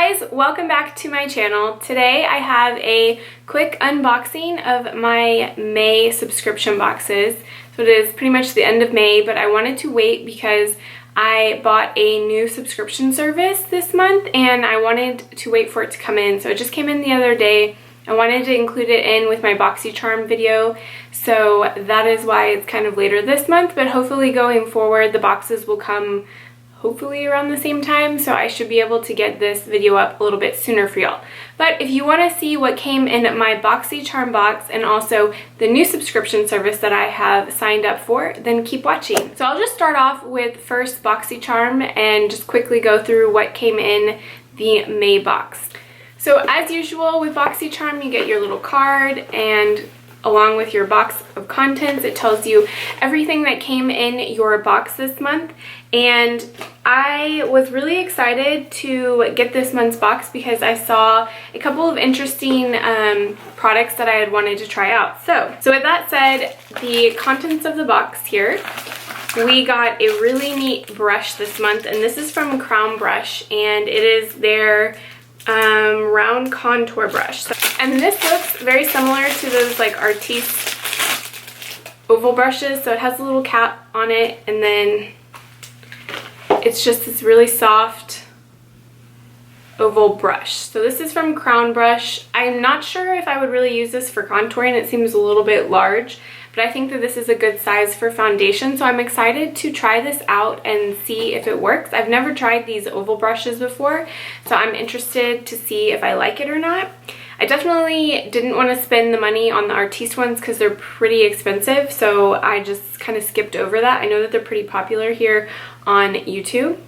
guys, welcome back to my channel. Today I have a quick unboxing of my May subscription boxes. So it is pretty much the end of May, but I wanted to wait because I bought a new subscription service this month and I wanted to wait for it to come in. So it just came in the other day. I wanted to include it in with my Boxycharm video, so that is why it's kind of later this month, but hopefully going forward the boxes will come hopefully around the same time, so I should be able to get this video up a little bit sooner for y'all. But if you want to see what came in my Boxycharm box and also the new subscription service that I have signed up for, then keep watching. So I'll just start off with first Boxycharm and just quickly go through what came in the May box. So as usual with Boxycharm, you get your little card, and along with your box of contents, it tells you everything that came in your box this month. And I was really excited to get this month's box because I saw a couple of interesting products that I had wanted to try out. So with that said, the contents of the box here, we got a really neat brush this month, and this is from Crown Brush, and it is their round contour brush. And this looks very similar to those like Artiste oval brushes. So it has a little cap on it, and then it's just this really soft oval brush. So this is from Crown Brush. I'm not sure if I would really use this for contouring. It seems a little bit large, but I think that this is a good size for foundation. So I'm excited to try this out and see if it works. I've never tried these oval brushes before, so I'm interested to see if I like it or not. I definitely didn't want to spend the money on the Artiste ones because they're pretty expensive, so I just kind of skipped over that. I know that they're pretty popular here on YouTube.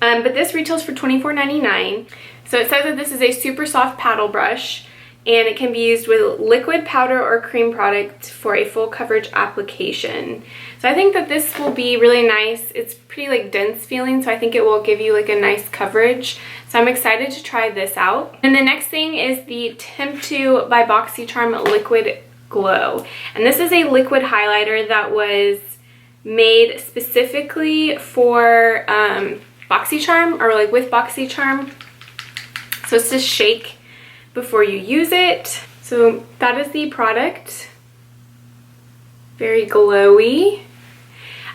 But this retails for $24.99. So it says that this is a super soft paddle brush, and it can be used with liquid, powder, or cream product for a full coverage application. So I think that this will be really nice. It's pretty like dense feeling, so I think it will give you like a nice coverage. So I'm excited to try this out. And the next thing is the Temp2 by Boxycharm Liquid Glow. And this is a liquid highlighter that was made specifically for Boxycharm, or like with Boxycharm. So it's just shake before you use it. So that is the product. Very glowy.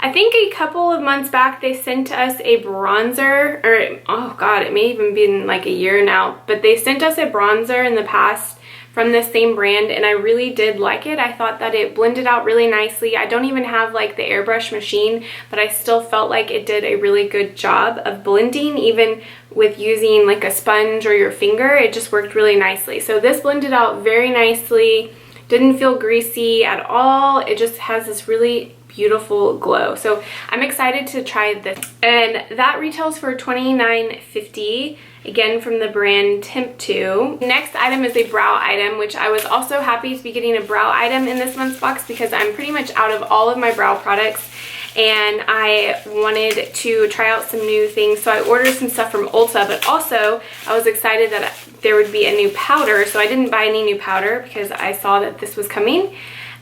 I think a couple of months back they sent us a bronzer, or oh god, it may even been like a year now, but they sent us a bronzer in the past from the same brand, and I really did like it. I thought that it blended out really nicely. I don't even have like the airbrush machine, but I still felt like it did a really good job of blending, even with using like a sponge or your finger. It just worked really nicely. So this blended out very nicely, didn't feel greasy at all. It just has this really beautiful glow. So I'm excited to try this. And that retails for $29.50. Again, from the brand Temp2. Next item is a brow item, which I was also happy to be getting a brow item in this month's box because I'm pretty much out of all of my brow products and I wanted to try out some new things. So I ordered some stuff from Ulta, but also I was excited that there would be a new powder. So I didn't buy any new powder because I saw that this was coming.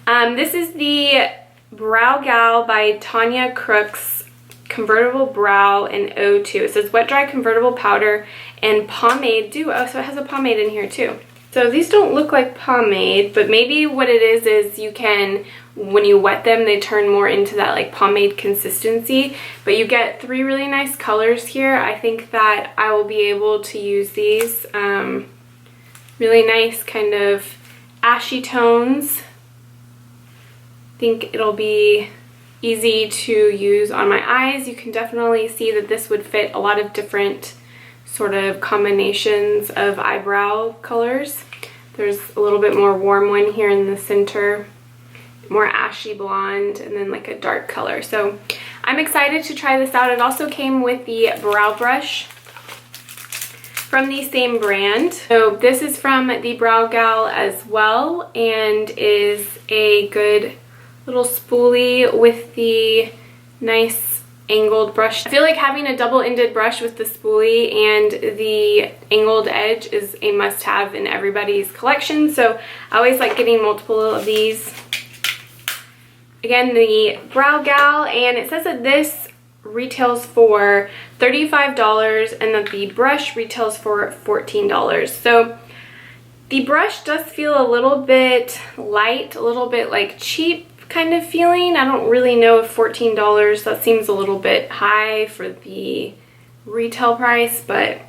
This is the Brow Gal by Tanya Crooks Convertible Brow in O2. It says wet dry convertible powder and pomade duo. So it has a pomade in here too. So these don't look like pomade, but maybe what it is you can, when you wet them, they turn more into that like pomade consistency. But you get three really nice colors here. I think that I will be able to use these. Really nice kind of ashy tones. I think it'll be easy to use on my eyes. You can definitely see that this would fit a lot of different sort of combinations of eyebrow colors. There's a little bit more warm one here in the center, more ashy blonde, and then like a dark color. So I'm excited to try this out. It also came with the brow brush from the same brand. So this is from the Brow Gal as well, and is a good little spoolie with the nice angled brush. I feel like having a double-ended brush with the spoolie and the angled edge is a must-have in everybody's collection, so I always like getting multiple of these. Again, the Brow Gal, and it says that this retails for $35 and that the brush retails for $14. So the brush does feel a little bit light, a little bit like cheap kind of feeling. I don't really know if $14, that seems a little bit high for the retail price, but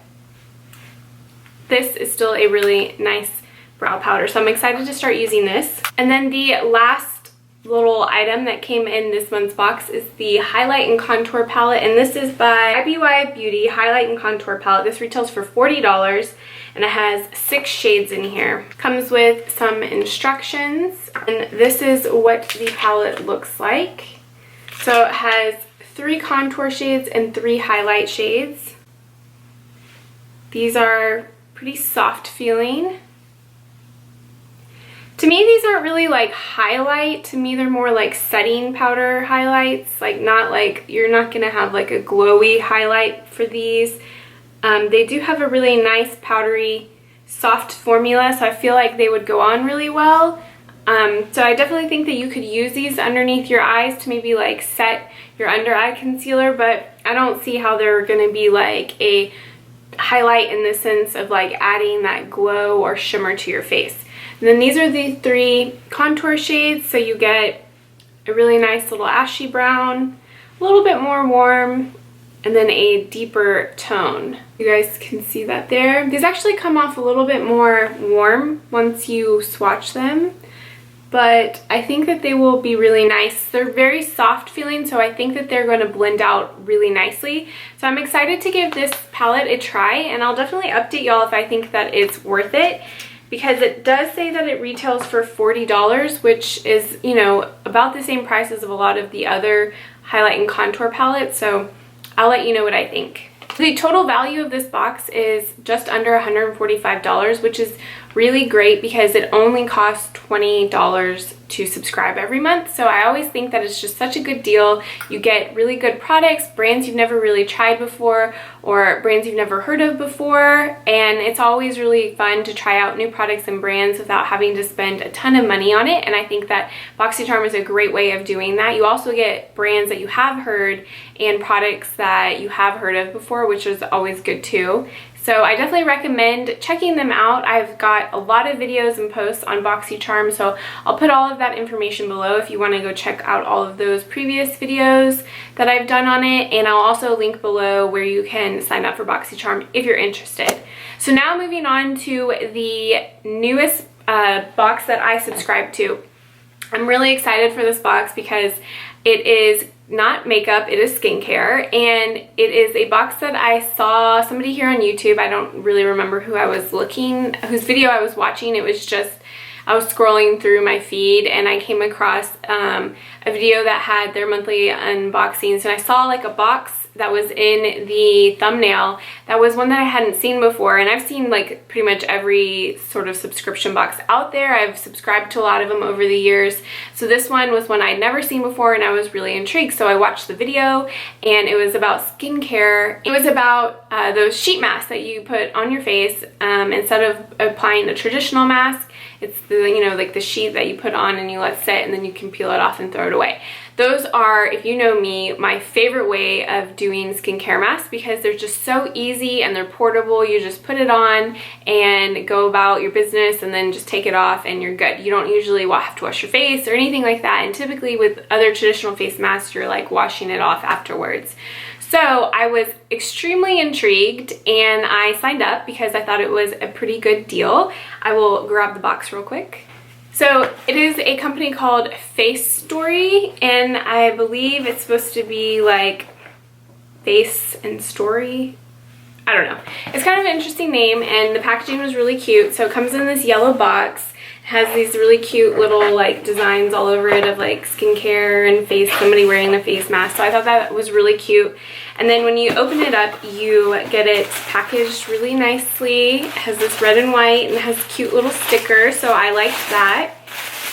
this is still a really nice brow powder. So I'm excited to start using this. And then the last little item that came in this month's box is the Highlight and Contour Palette. And this is by IBY Beauty Highlight and Contour Palette. This retails for $40 and it has 6 shades in here. Comes with some instructions, and this is what the palette looks like. So it has 3 contour shades and 3 highlight shades. These are pretty soft feeling. To me, these aren't really like highlight. To me, they're more like setting powder highlights. Like not like, you're not gonna have like a glowy highlight for these. They do have a really nice powdery soft formula, so I feel like they would go on really well. So I definitely think that you could use these underneath your eyes to maybe like set your under eye concealer, but I don't see how they're gonna be like a highlight in the sense of like adding that glow or shimmer to your face. And then these are the 3 contour shades, so you get a really nice little ashy brown, a little bit more warm, and then a deeper tone. You guys can see that there. These actually come off a little bit more warm once you swatch them, but I think that they will be really nice. They're very soft feeling, so I think that they're going to blend out really nicely. So I'm excited to give this palette a try, and I'll definitely update y'all if I think that it's worth it, because it does say that it retails for $40, which is, you know, about the same price as of a lot of the other highlight and contour palettes. So I'll let you know what I think. The total value of this box is just under $145, which is really great because it only costs $20 to subscribe every month. So I always think that it's just such a good deal. You get really good products, brands you've never really tried before, or brands you've never heard of before, and it's always really fun to try out new products and brands without having to spend a ton of money on it. And I think that Boxycharm is a great way of doing that. You also get brands that you have heard and products that you have heard of before, which is always good too. So I definitely recommend checking them out. I've got a lot of videos and posts on Boxycharm, so I'll put all of that information below if you want to go check out all of those previous videos that I've done on it, and I'll also link below where you can sign up for Boxycharm if you're interested. So now moving on to the newest box that I subscribe to. I'm really excited for this box because it is not makeup, it is skincare, and it is a box that I saw somebody here on YouTube. I don't really remember who I was looking, whose video I was watching. It was just, I was scrolling through my feed and I came across a video that had their monthly unboxings, and I saw like a box that was in the thumbnail that was one that I hadn't seen before. And I've seen like pretty much every sort of subscription box out there. I've subscribed to a lot of them over the years, so this one was one I'd never seen before and I was really intrigued. So I watched the video, and it was about skincare. It was about those sheet masks that you put on your face instead of applying a traditional mask. It's the, you know, like the sheet that you put on and you let sit and then you can peel it off and throw it away. Those are, if you know me, my favorite way of doing skincare masks because they're just so easy and they're portable. You just put it on and go about your business and then just take it off and you're good. You don't usually have to wash your face or anything like that. And typically with other traditional face masks, you're like washing it off afterwards. So I was extremely intrigued and I signed up because I thought it was a pretty good deal. I will grab the box real quick. So it is a company called FACETORY, and I believe it's supposed to be like face and story. I don't know. It's kind of an interesting name, and the packaging was really cute. So it comes in this yellow box. It has these really cute little like designs all over it of like skincare and face, somebody wearing a face mask. So I thought that was really cute. And then when you open it up, you get it packaged really nicely. It has this red and white and it has cute little stickers, so I liked that.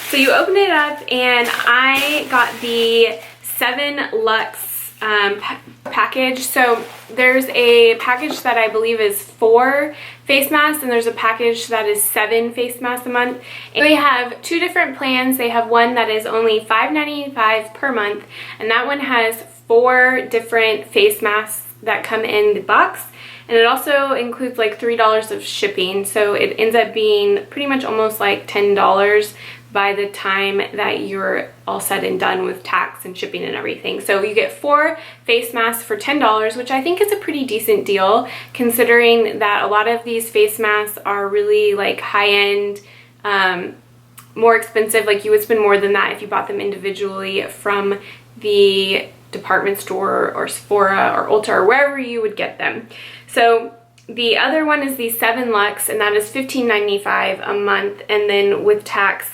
So you open it up and I got the 7 Luxe package. So there's a package that I believe is 4 face masks, and there's a package that is 7 face masks a month. And they have 2 different plans. They have one that is only $5.95 per month, and that one has 4 different face masks that come in the box. And it also includes like $3 of shipping, so it ends up being pretty much almost like $10 by the time that you're all said and done with tax and shipping and everything. So you get 4 face masks for $10, which I think is a pretty decent deal, considering that a lot of these face masks are really like high-end, more expensive. Like you would spend more than that if you bought them individually from the department store or Sephora or Ulta or wherever you would get them. So the other one is the 7 Luxe, and that is $15.95 a month, and then with tax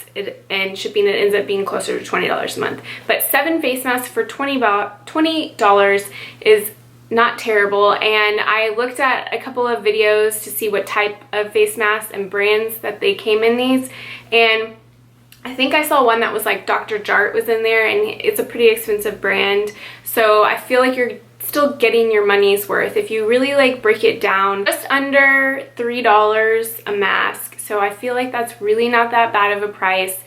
and shipping it ends up being closer to $20 a month. But 7 face masks for $20 is not terrible, and I looked at a couple of videos to see what type of face masks and brands that they came in these, and I think I saw one that was like Dr. Jart was in there, and it's a pretty expensive brand, so I feel like you're still getting your money's worth if you really like break it down. Just under $3 a mask, so I feel like that's really not that bad of a price.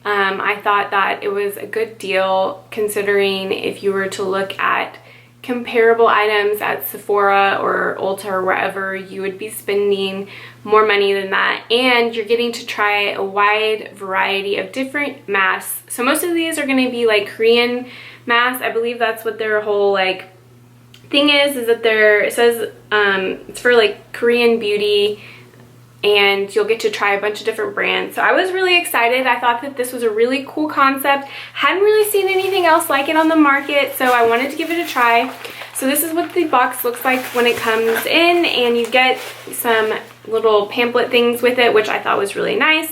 I thought that it was a good deal, considering if you were to look at comparable items at Sephora or Ulta or wherever, you would be spending more money than that, and you're getting to try a wide variety of different masks. So most of these are going to be like Korean masks. I believe that's what their whole like thing is that it says it's for like Korean beauty, and you'll get to try a bunch of different brands. So I was really excited. I thought that this was a really cool concept. Hadn't really seen anything else like it on the market, so I wanted to give it a try. So this is what the box looks like when it comes in, and you get some little pamphlet things with it, which I thought was really nice.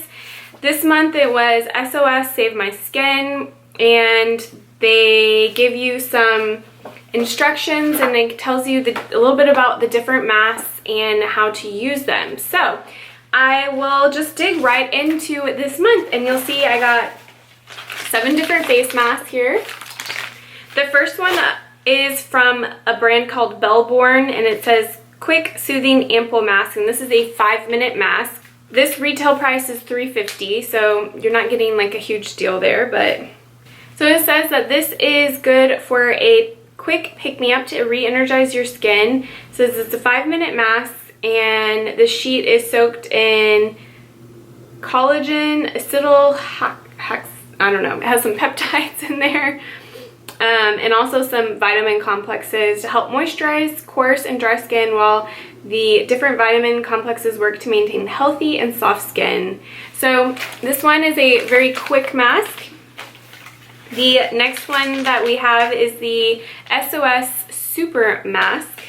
This month it was SOS Save My Skin, and they give you some instructions, and it tells you a little bit about the different masks and how to use them. So I will just dig right into this month, and you'll see I got 7 different face masks here. The first one is from a brand called Bellborn, and it says Quick Soothing Ample Mask, and this is a 5-minute mask. This retail price is $3.50, so you're not getting like a huge deal there, but so it says that this is good for a quick pick-me-up to re-energize your skin. It says it's a 5-minute mask, and the sheet is soaked in collagen, acetyl, I don't know, it has some peptides in there, and also some vitamin complexes to help moisturize coarse and dry skin, while the different vitamin complexes work to maintain healthy and soft skin. So this one is a very quick mask. The next one that we have is the SOS Super Mask,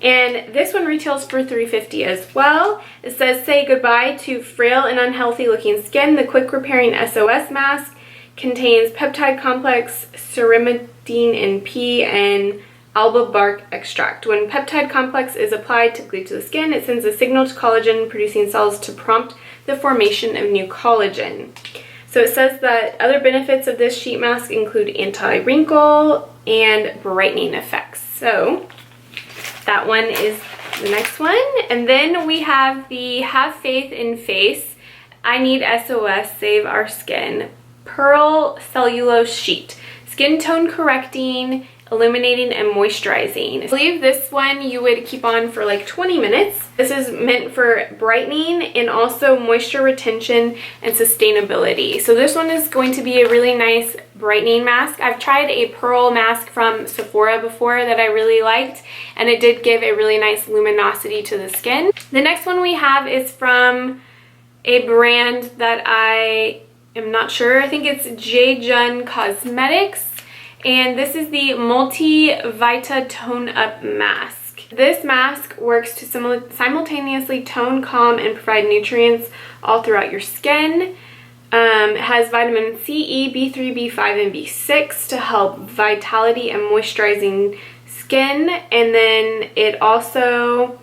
and this one retails for $3.50 as well. It says, say goodbye to frail and unhealthy looking skin. The quick repairing SOS mask contains peptide complex, ceramidine and P, and alba bark extract. When peptide complex is applied typically to the skin, it sends a signal to collagen producing cells to prompt the formation of new collagen. So it says that other benefits of this sheet mask include anti-wrinkle and brightening effects. So that one is the next one. And then we have the Have Faith in Face I Need SOS Save Our Skin Pearl Cellulose Sheet. Skin tone correcting, illuminating, and moisturizing. I believe this one you would keep on for like 20 minutes. This is meant for brightening and also moisture retention and sustainability. So this one is going to be a really nice brightening mask. I've tried a pearl mask from Sephora before that I really liked, and it did give a really nice luminosity to the skin. The next one we have is from a brand that I am not sure. I think it's Jaejun Cosmetics. And this is the Multi-Vita Tone Up Mask. This mask works to simultaneously tone, calm, and provide nutrients all throughout your skin. It has vitamin C, E, B3, B5, and B6 to help vitality and moisturizing skin. And then it also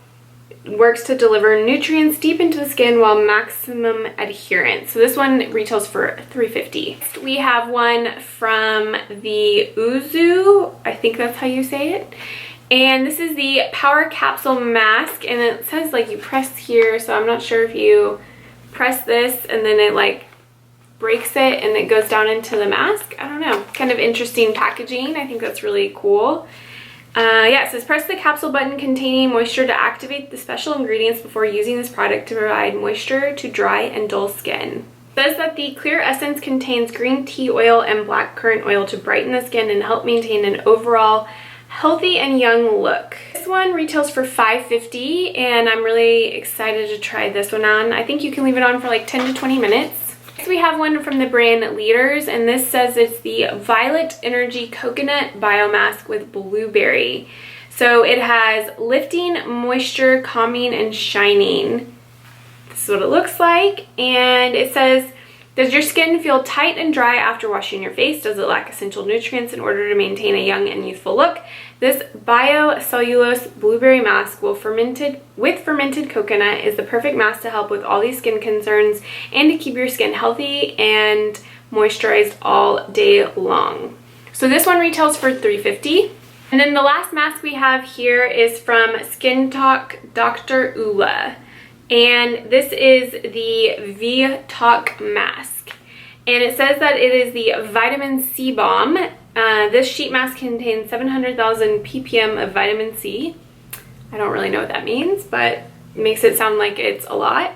works to deliver nutrients deep into the skin while maximum adherence. So this one retails for $3.50. Next, we have one from the Uzu, I think that's how you say it. And this is the Power Capsule Mask, and it says like you press here, so I'm not sure if you press this and then it like breaks it and it goes down into the mask. I don't know, kind of interesting packaging. I think that's really cool. Yeah, it says press the capsule button containing moisture to activate the special ingredients before using this product to provide moisture to dry and dull skin. It says that the clear essence contains green tea oil and blackcurrant oil to brighten the skin and help maintain an overall healthy and young look. This one retails for $5.50 and I'm really excited to try this one on. I think you can leave it on for like 10 to 20 minutes. Next we have one from the brand Leaders, and this says it's the Violet Energy Coconut Biomask with Blueberry. So it has lifting, moisture, calming, and shining. This is what it looks like, and it says, does your skin feel tight and dry after washing your face? Does it lack essential nutrients in order to maintain a young and youthful look? This bio-cellulose blueberry mask with fermented coconut is the perfect mask to help with all these skin concerns and to keep your skin healthy and moisturized all day long. So this one retails for $3.50. And then the last mask we have here is from Skin Talk Dr. Ula. And this is the V-Talk mask. And it says that it is the vitamin C bomb. This sheet mask contains 700,000 ppm of vitamin C. I don't really know what that means, but it makes it sound like it's a lot.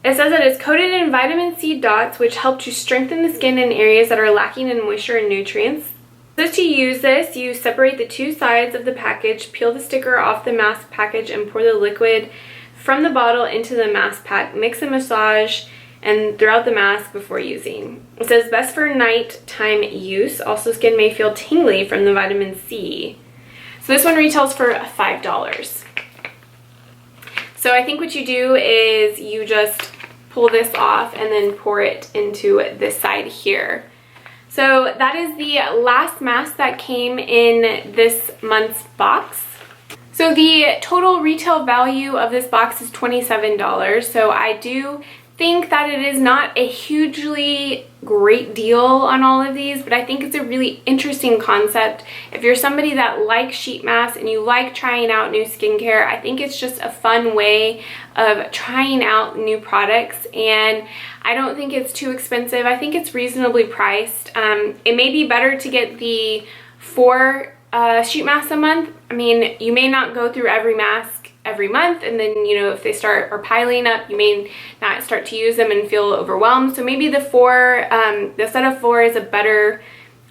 It says that it's coated in vitamin C dots, which help to strengthen the skin in areas that are lacking in moisture and nutrients. So to use this, you separate the two sides of the package, peel the sticker off the mask package, and pour the liquid from the bottle into the mask pack. Mix and massage and throughout the mask before using. It says best for nighttime use. Also, skin may feel tingly from the vitamin C. So this one retails for $5. So I think what you do is you just pull this off and then pour it into this side here. So that is the last mask that came in this month's box. So the total retail value of this box is $27. So I do think that it is not a hugely great deal on all of these, but I think it's a really interesting concept. If you're somebody that likes sheet masks and you like trying out new skincare, I think it's just a fun way of trying out new products, and I don't think it's too expensive. I think it's reasonably priced. It may be better to get the 4 sheet masks a month. I mean, you may not go through every mask every month, and then, you know, if they start piling up, you may not start to use them and feel overwhelmed. So maybe the set of 4 is a better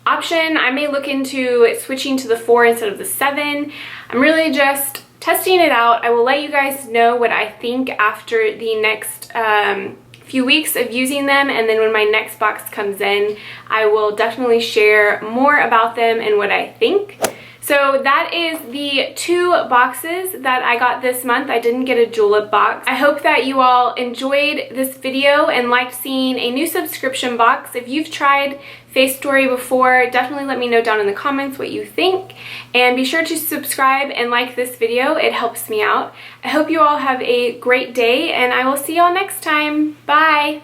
option. I may look into switching to the 4 instead of the 7. I'm really just testing it out. I will let you guys know what I think after the next few weeks of using them, and then when my next box comes in, I will definitely share more about them and what I think. So that is the 2 boxes that I got this month. I didn't get a julep box. I hope that you all enjoyed this video and liked seeing a new subscription box. If you've tried FACETORY before, definitely let me know down in the comments what you think. And be sure to subscribe and like this video. It helps me out. I hope you all have a great day, and I will see y'all next time. Bye!